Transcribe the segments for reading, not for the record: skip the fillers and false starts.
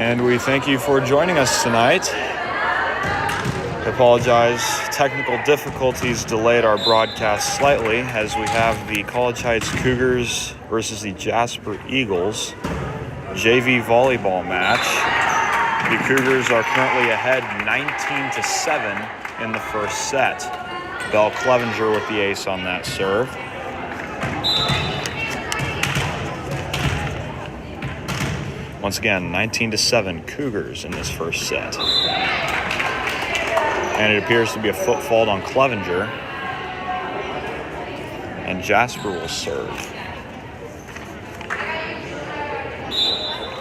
And we thank you for joining us tonight. I apologize, technical difficulties delayed our broadcast slightly as we have the College Heights Cougars versus the Jasper Eagles JV volleyball match. The Cougars are currently ahead 19-7 in the first set. Belle Clevenger with the ace on that serve. Once again, 19-7 Cougars in this first set. And it appears to be a foot fault on Clevenger. And Jasper will serve.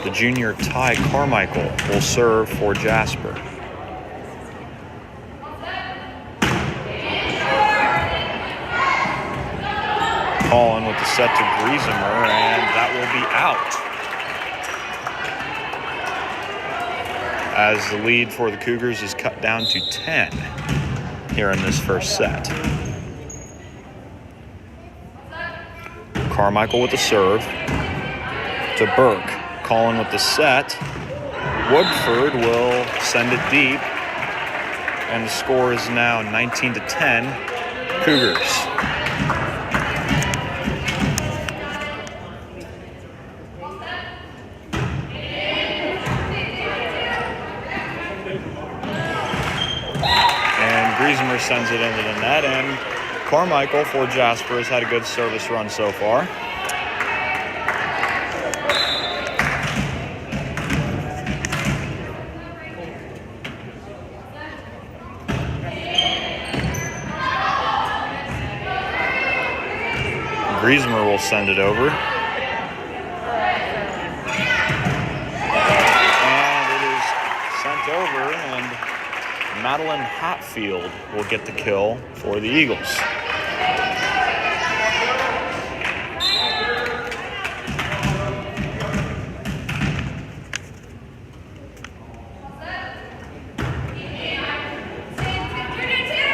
The junior Ty Carmichael will serve for Jasper. Colin with the set to Griesemer, and that will be out. As the lead for the Cougars is cut down to 10 here in this first set. Carmichael with the serve to Burke. Colin with the set. Woodford will send it deep. And the score is now 19-10 Cougars. Griesemer sends it into the net, and Carmichael for Jasper has had a good service run so far. Griesemer will send it over. And it is sent over, and Madeline Hatfield will get the kill for the Eagles.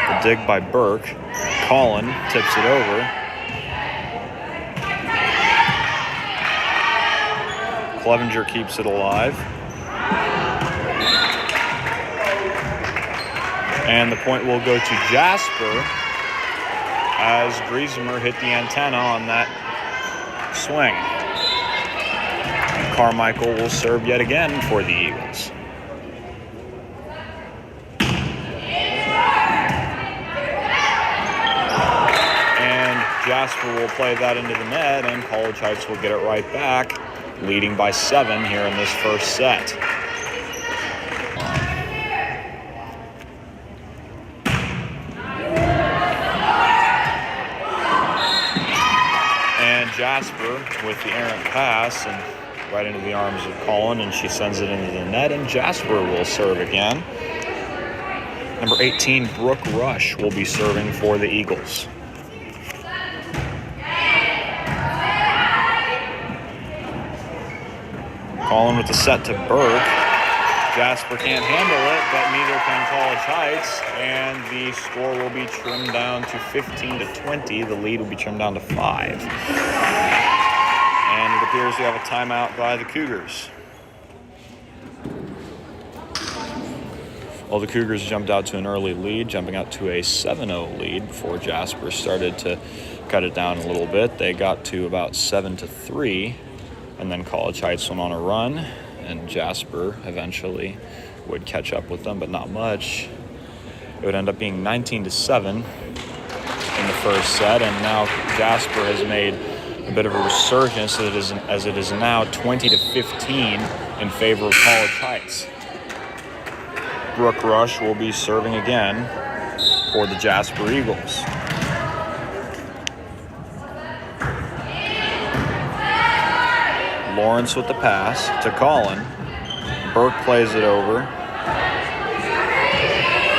The dig by Burke. Colin tips it over. Clevenger keeps it alive. And the point will go to Jasper as Griesemer hit the antenna on that swing. Carmichael will serve yet again for the Eagles. And Jasper will play that into the net, and College Heights will get it right back, leading by 7 here in this first set. Jasper with the errant pass and right into the arms of Colin, and she sends it into the net, and Jasper will serve again. Number 18, Brooke Rush, will be serving for the Eagles. Colin with the set to Burke. Jasper can't handle it, but neither can College Heights, and the score will be trimmed down to 15-20. The lead will be trimmed down to 5. And it appears we have a timeout by the Cougars. Well, the Cougars jumped out to an early lead, jumping out to a 7-0 lead before Jasper started to cut it down a little bit. They got to about 7-3, and then College Heights went on a run. And Jasper eventually would catch up with them, but not much. It would end up being 19-7 in the first set, and now Jasper has made a bit of a resurgence as it is now 20-15 in favor of College Heights. Brooke Rush will be serving again for the Jasper Eagles. Lawrence with the pass to Colin. Burke plays it over.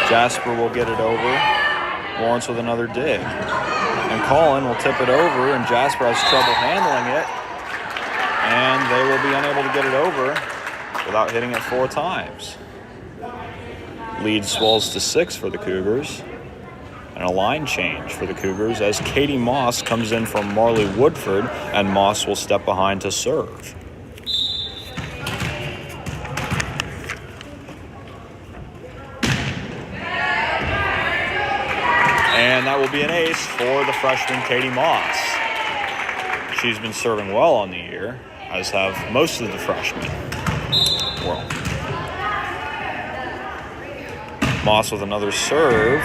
Jasper will get it over. Lawrence with another dig. And Colin will tip it over, and Jasper has trouble handling it. And they will be unable to get it over without hitting it 4 times. Lead swells to 6 for the Cougars. And a line change for the Cougars as Katie Moss comes in from Marley Woodford, and Moss will step behind to serve. that will be an ace for the freshman Katie Moss. She's been serving well on the year, as have most of the freshmen. Well, Moss with another serve.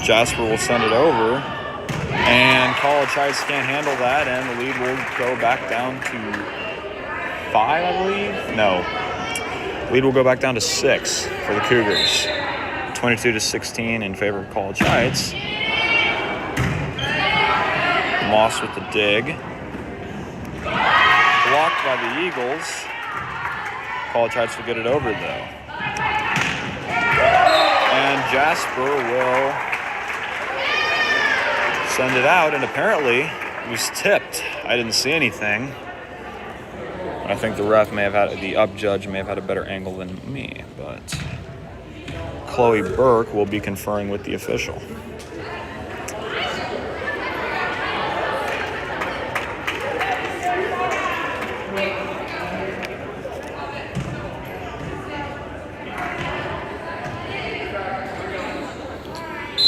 Jasper will send it over, and College Heights can't handle that, and the lead will go back down to 5, I believe? No. Lead will go back down to 6 for the Cougars. 22-16 in favor of College Heights. Moss with the dig. Blocked by the Eagles. College Heights will get it over, though. And Jasper will send it out, and apparently it was tipped. I didn't see anything. I think the up judge may have had a better angle than me, but Chloe Burke will be conferring with the official.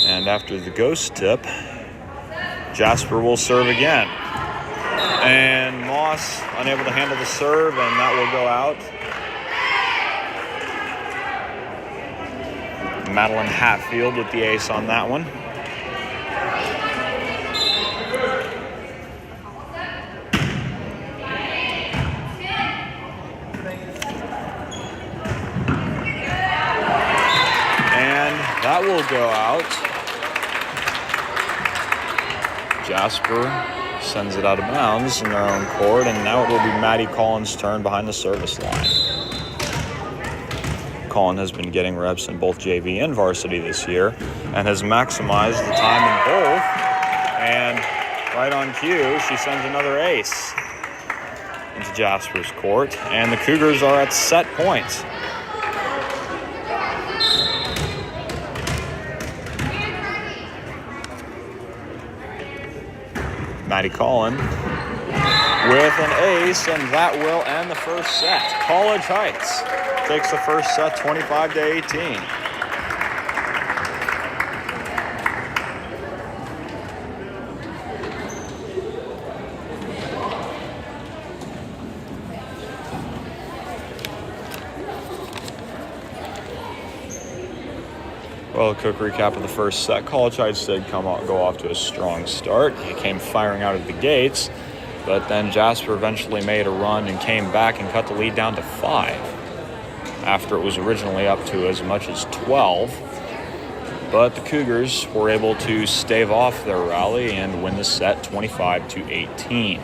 And after the ghost tip, Jasper will serve again. And Moss unable to handle the serve, and that will go out. Madeline Hatfield with the ace on that one. And that will go out. Jasper sends it out of bounds in their own court, and now it will be Maddie Collins' turn behind the service line. Collin has been getting reps in both JV and varsity this year and has maximized the time in both. And right on cue, she sends another ace into Jasper's court, and the Cougars are at set points. Maddie Collin with an ace, and that will end the first set. College Heights takes the first set 25-18. Well, a quick recap of the first set. College Heights did go off to a strong start. He came firing out of the gates, but then Jasper eventually made a run and came back and cut the lead down to 5 after it was originally up to as much as 12. But the Cougars were able to stave off their rally and win the set 25-18.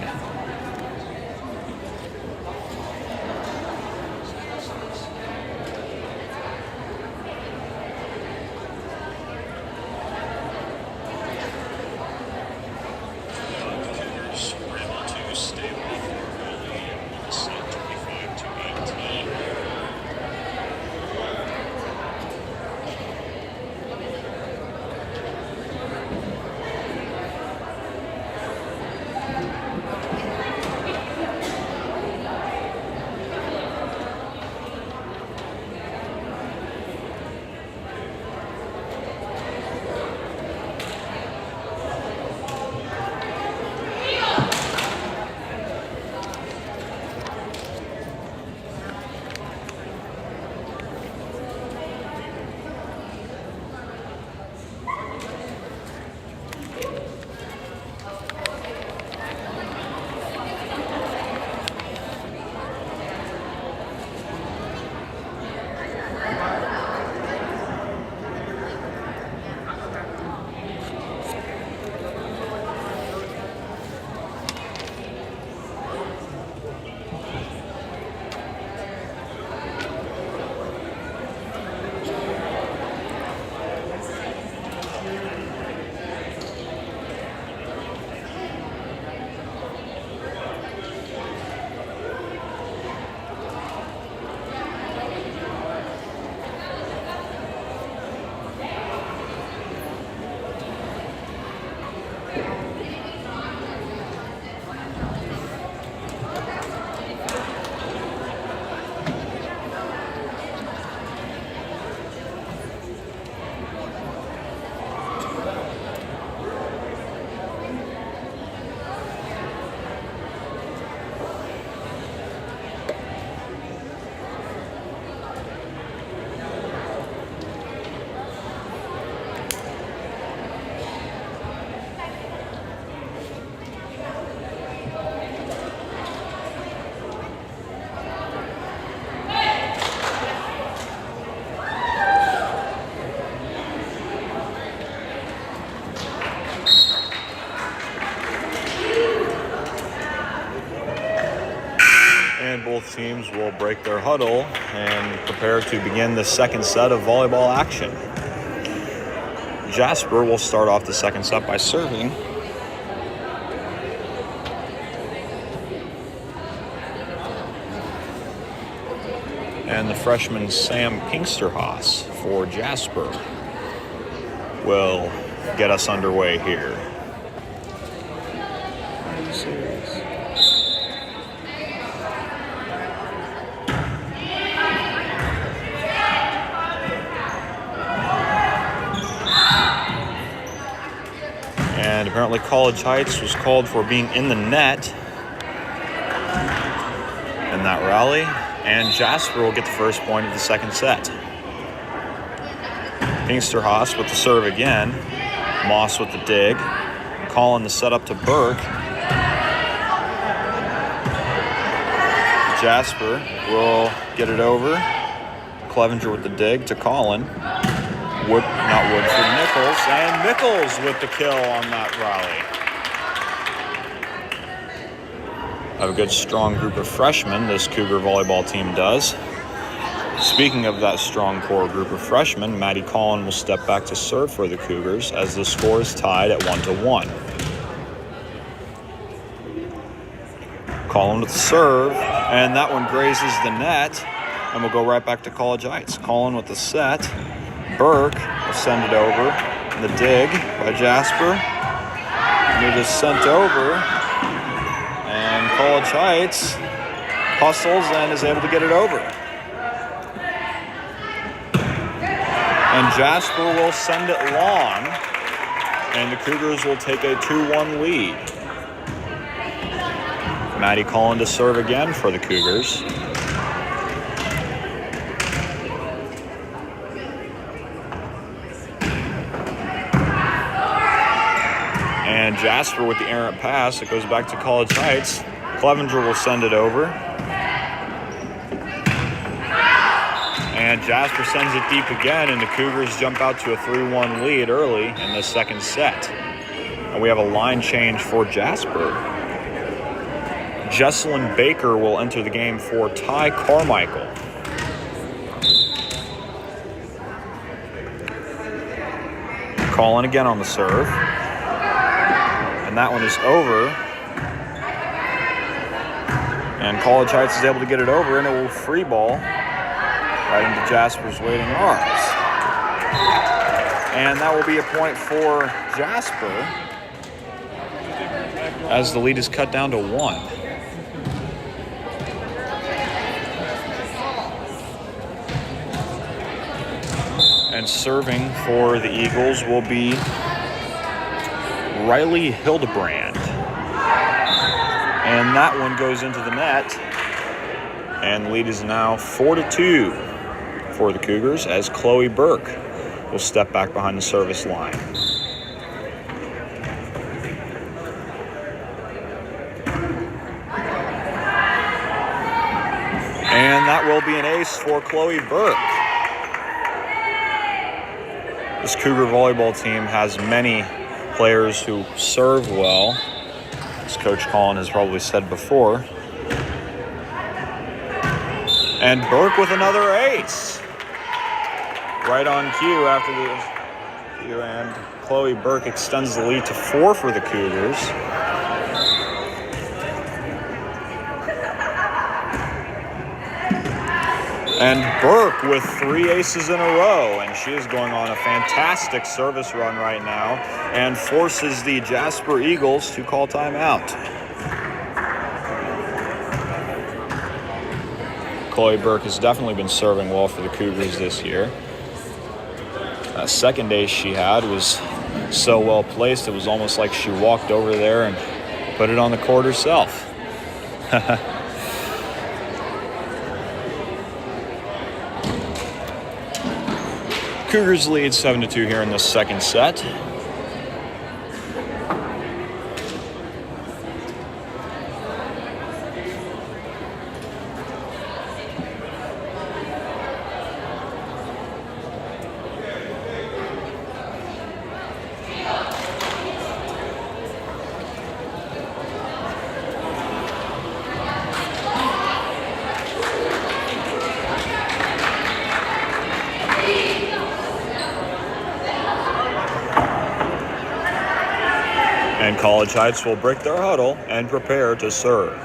point, both teams will break their huddle and prepare to begin the second set of volleyball action. Jasper will start off the second set by serving. And the freshman Sam Pinksterhaus for Jasper will get us underway here. And apparently College Heights was called for being in the net in that rally. And Jasper will get the first point of the second set. Pinksterhaus with the serve again. Moss with the dig. Collin the setup to Burke. Jasper will get it over. Clevenger with the dig to Collin. Woodford Nichols. And Nichols with the kill on that rally. Have a good, strong group of freshmen, this Cougar volleyball team does. Speaking of that strong core group of freshmen, Maddie Collin will step back to serve for the Cougars as the score is tied at 1-1. Collin with the serve, and that one grazes the net, and we'll go right back to College Heights. Collin with the set. Burke will send it over. And the dig by Jasper. And it is sent over. And College Heights hustles and is able to get it over. And Jasper will send it long, and the Cougars will take a 2-1 lead. Maddie Collin to serve again for the Cougars. And Jasper with the errant pass. It goes back to College Heights. Clevenger will send it over. And Jasper sends it deep again, and the Cougars jump out to a 3-1 lead early in the second set. And we have a line change for Jasper. Jesselyn Baker will enter the game for Ty Carmichael. Collin again on the serve. And that one is over. And College Heights is able to get it over, and it will free ball right into Jasper's waiting arms. And that will be a point for Jasper as the lead is cut down to 1. And serving for the Eagles will be Riley Hildebrand. And that one goes into the net. And the lead is now 4-2 for the Cougars as Chloe Burke will step back behind the service line. And that will be an ace for Chloe Burke. This Cougar volleyball team has many players who serve well, as Coach Collin has probably said before. And Burke with another ace. Right on cue after the cue, and Chloe Burke extends the lead to 4 for the Cougars. And Burke with 3 aces in a row, and she is going on a fantastic service run right now and forces the Jasper Eagles to call timeout. Chloe Burke has definitely been serving well for the Cougars this year. That second ace she had was so well placed, it was almost like she walked over there and put it on the court herself. Cougars lead 7-2 here in the second set. And College Heights will break their huddle and prepare to serve.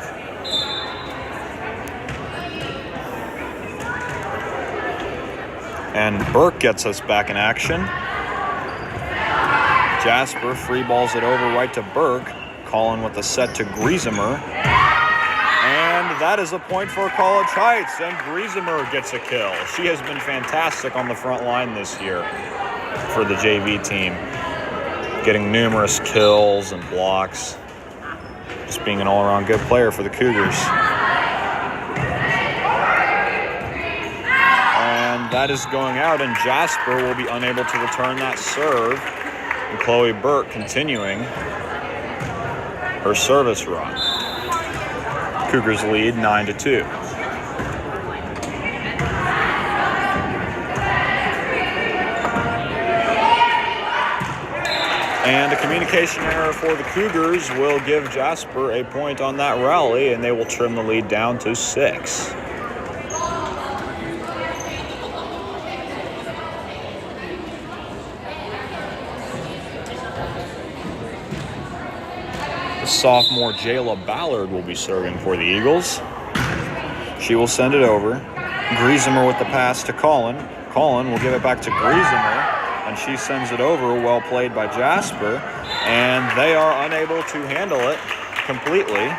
And Burke gets us back in action. Jasper free balls it over right to Burke. Colin with the set to Griesemer. And that is a point for College Heights, and Griesemer gets a kill. She has been fantastic on the front line this year for the JV team, getting numerous kills and blocks, just being an all-around good player for the Cougars. And that is going out, and Jasper will be unable to return that serve. And Chloe Burke continuing her service run. Cougars lead 9-2. And a communication error for the Cougars will give Jasper a point on that rally, and they will trim the lead down to 6. Sophomore Jayla Ballard will be serving for the Eagles. She will send it over. Griesemer with the pass to Colin. Colin will give it back to Griesemer, and she sends it over. Well played by Jasper, and they are unable to handle it completely.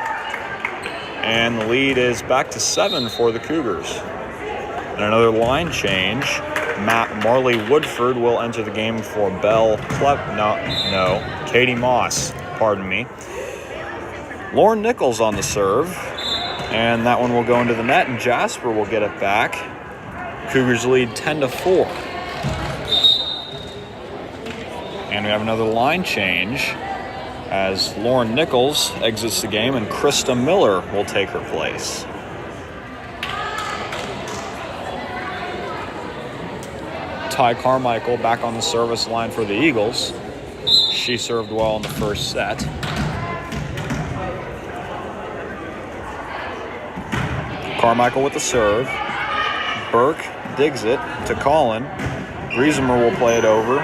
And the lead is back to 7 for the Cougars. And another line change. Marley Woodford will enter the game for Katie Moss, pardon me. Lauren Nichols on the serve, and that one will go into the net, and Jasper will get it back. Cougars lead 10-4. And we have another line change as Lauren Nichols exits the game, and Krista Miller will take her place. Ty Carmichael back on the service line for the Eagles. She served well in the first set. Carmichael with the serve. Burke digs it to Colin. Griesemer will play it over.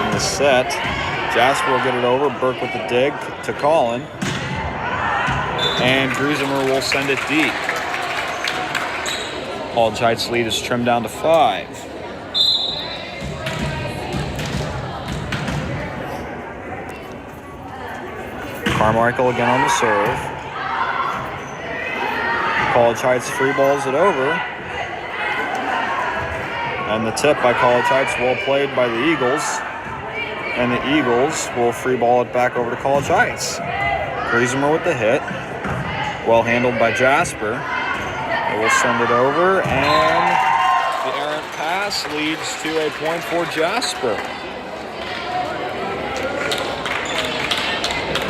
In the set, Jasper will get it over. Burke with the dig to Colin. And Griesemer will send it deep. College Heights lead is trimmed down to 5. Carmichael again on the serve. College Heights free balls it over. And the tip by College Heights, well played by the Eagles. And the Eagles will free ball it back over to College Heights. Griesemer with the hit. Well handled by Jasper. They will send it over, and the errant pass leads to a point for Jasper.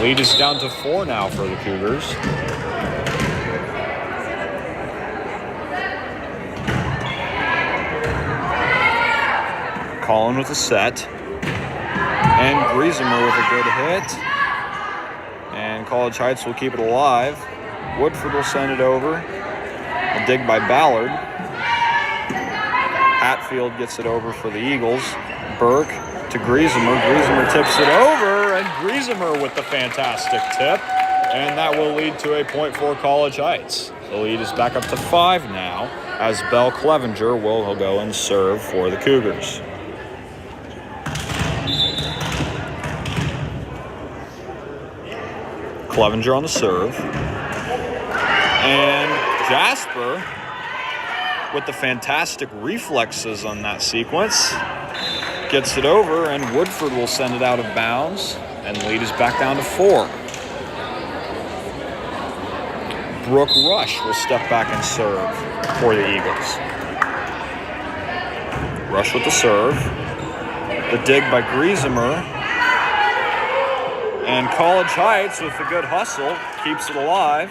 Lead is down to 4 now for the Cougars. Colin with a set, and Griesemer with a good hit, and College Heights will keep it alive. Woodford will send it over, a dig by Ballard. Hatfield gets it over for the Eagles. Burke to Griesemer. Griesemer tips it over, and Griesemer with the fantastic tip, and that will lead to a point for College Heights. The lead is back up to 5 now, as Belle Clevenger will go and serve for the Cougars. Clevenger on the serve. And Jasper with the fantastic reflexes on that sequence gets it over, and Woodford will send it out of bounds, and the lead is back down to 4. Brooke Rush will step back and serve for the Eagles. Rush with the serve. The dig by Griesemer. And College Heights, with a good hustle, keeps it alive.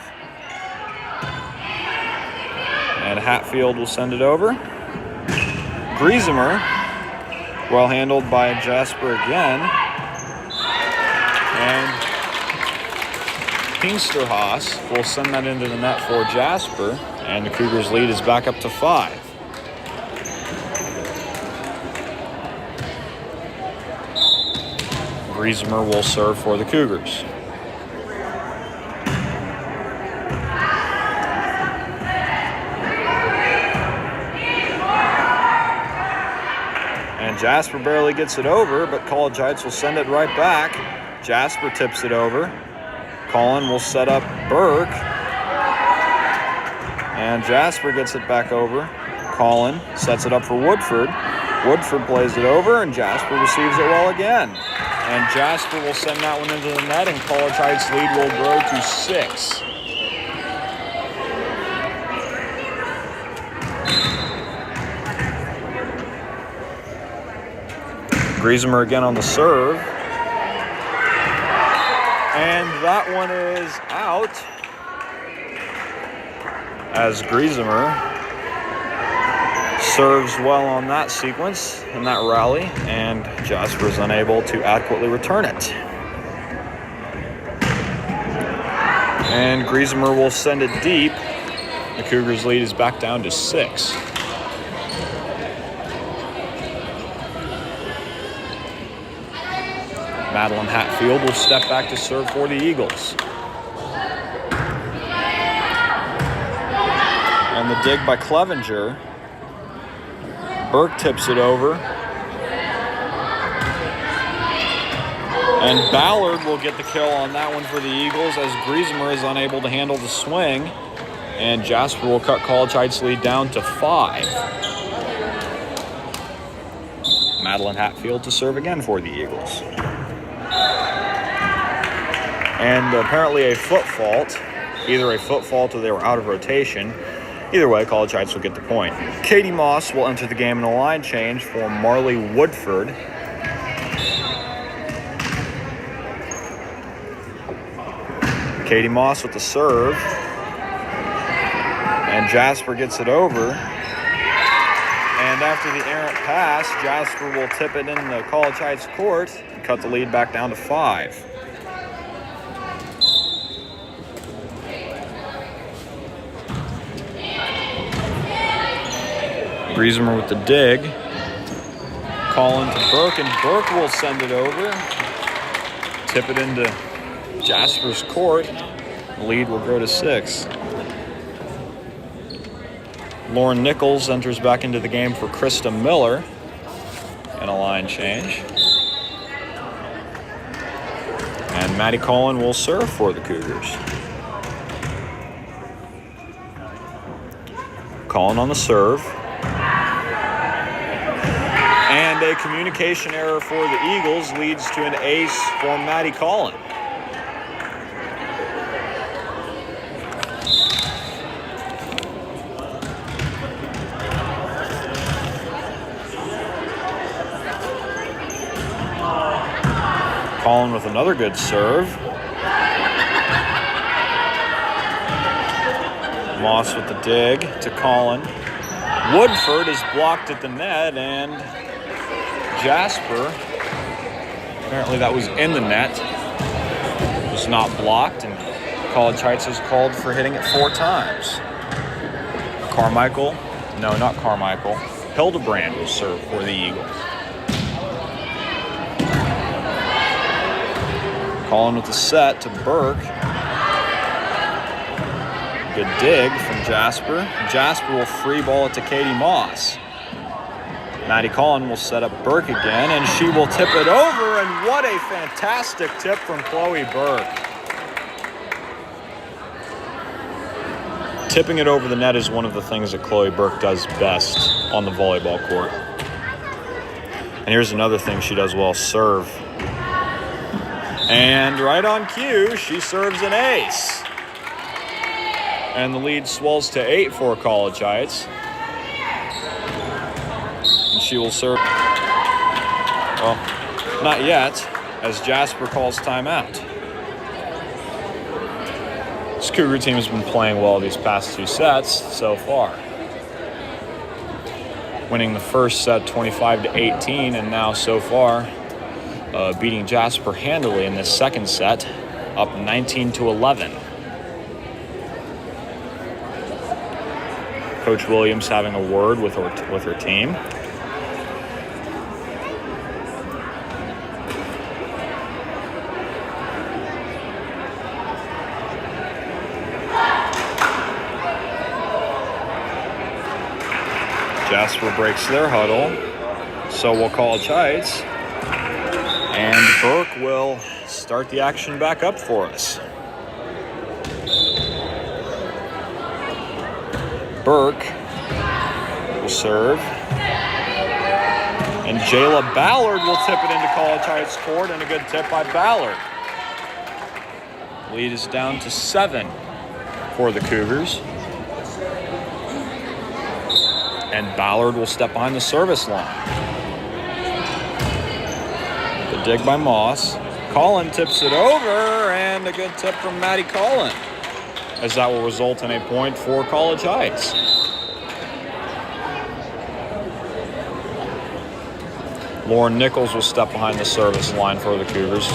And Hatfield will send it over. Griesemer, well handled by Jasper again. And Kingsterhaus will send that into the net for Jasper. And the Cougars' lead is back up to 5. Griesemer will serve for the Cougars. And Jasper barely gets it over, but College Heights will send it right back. Jasper tips it over. Collin will set up Burke. And Jasper gets it back over. Collin sets it up for Woodford. Woodford plays it over, and Jasper receives it well again. And Jasper will send that one into the net, and College Heights' lead will grow to 6. Griesemer again on the serve. And that one is out, as Griesemer serves well on that sequence and that rally, and Jasper is unable to adequately return it. And Griesemer will send it deep. The Cougars' lead is back down to 6. Madeline Hatfield will step back to serve for the Eagles. And the dig by Clevenger. Burke tips it over. And Ballard will get the kill on that one for the Eagles, as Griesemer is unable to handle the swing. And Jasper will cut College Heights' lead down to 5. Madeline Hatfield to serve again for the Eagles. And apparently a foot fault, either a foot fault or they were out of rotation. Either way, College Heights will get the point. Katie Moss will enter the game in a line change for Marley Woodford. Katie Moss with the serve. And Jasper gets it over. And after the errant pass, Jasper will tip it into College Heights court and cut the lead back down to 5. Griesemer with the dig. Collin to Burke, and Burke will send it over. Tip it into Jasper's court. The lead will grow to 6. Lauren Nichols enters back into the game for Krista Miller in a line change. And Maddie Collin will serve for the Cougars. Collin on the serve. And a communication error for the Eagles leads to an ace for Maddie Collin. Collin with another good serve. Moss with the dig to Collin. Woodford is blocked at the net, and Jasper, apparently that was in the net, was not blocked, and College Heights is called for hitting it 4 times. Hildebrand will serve for the Eagles. Collin with the set to Burke. Good dig from Jasper. Jasper will free ball it to Katie Moss. Maddie Collin will set up Burke again, and she will tip it over, and what a fantastic tip from Chloe Burke. Tipping it over the net is one of the things that Chloe Burke does best on the volleyball court. And here's another thing she does well, serve. And right on cue, she serves an ace. And the lead swells to 8 for College Heights. And she will serve, well, not yet, as Jasper calls timeout. This Cougar team has been playing well these past 2 sets so far. Winning the first set 25-18, and now so far beating Jasper handily in this second set, up 19-11. Coach Williams having a word with her team. Jasper breaks their huddle. So will College Heights. And Burke will start the action back up for us. Burke will serve. And Jayla Ballard will tip it into College Heights court, and a good tip by Ballard. Lead is down to 7 for the Cougars. And Ballard will step behind the service line. The dig by Moss. Collin tips it over, and a good tip from Maddie Collin, as that will result in a point for College Heights. Lauren Nichols will step behind the service line for the Cougars.